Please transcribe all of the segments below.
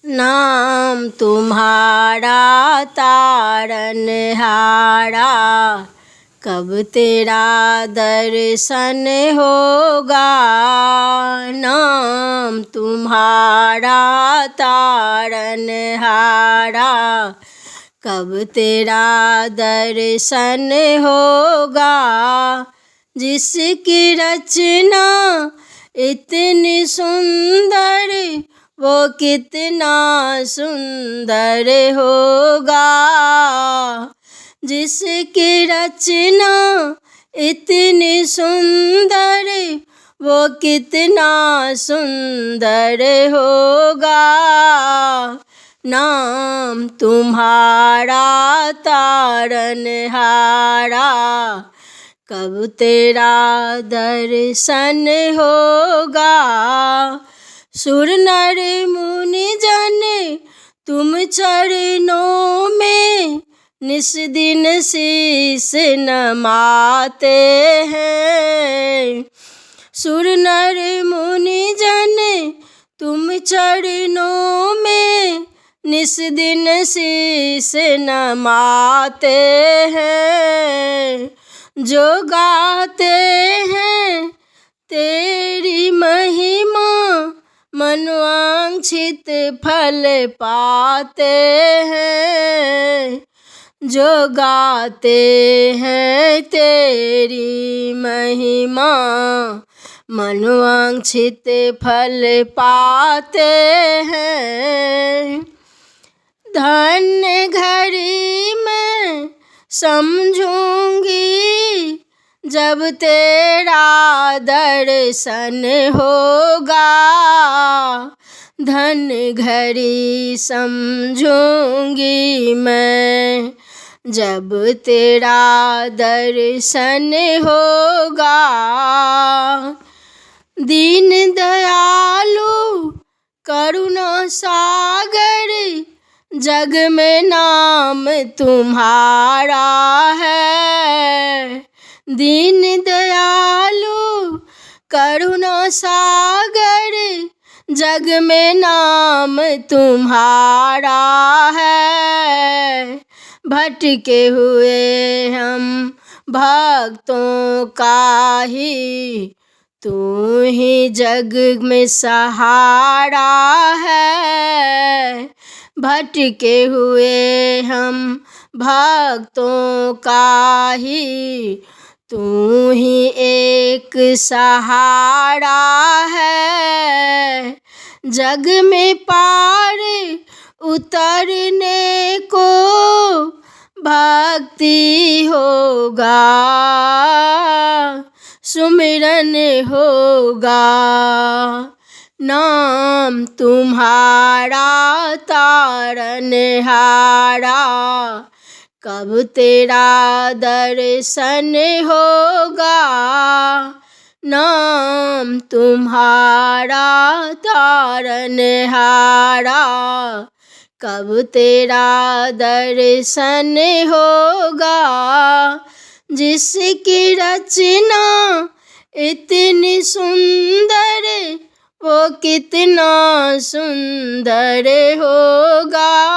नाम तुम्हारा तारनहारा, कब तेरा दर्शन होगा। नाम तुम्हारा तारनहारा, कब तेरा दर्शन होगा। जिसकी रचना इतनी सुंदर, वो कितना सुंदर होगा। जिसकी रचना इतनी सुंदर, वो कितना सुंदर होगा। नाम तुम्हारा तारनहारा, कब तेरा दर्शन होगा। सुर नर मुनि जन तुम चरणों में निस दिन शीस नमाते हैं। सुर नर मुनि जन तुम चरणों में निस दिन शीस नमाते हैं। जो गाते हैं तेरी महिमा, मनोवांछित फल पाते हैं। जो गाते हैं तेरी महिमा, मनोवांछित फल पाते हैं। धन्य घड़ी मैं समझूंगी, जब तेरा दर्शन होगा। धन्य घड़ी समझूंगी मैं, जब तेरा दर्शन होगा। दीन दयालु करुणा सागर, जग में नाम तुम्हारा है। दीन दयालु करुणा सागर, जग में नाम तुम्हारा है। भटके हुए हम भक्तों का ही तू ही जग में सहारा है। भटके हुए हम भक्तों का ही तू ही एक सहारा है। जग में पार उतरने को भक्ति होगा, सुमिरन होगा। नाम तुम्हारा तारनहारा, कब तेरा दर्शन होगा। नाम तुम्हारा तारनहारा, कब तेरा दर्शन होगा। जिसकी रचना इतनी सुंदर, वो कितना सुंदर होगा।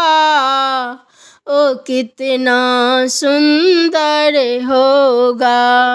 ओ कितना सुंदर होगा।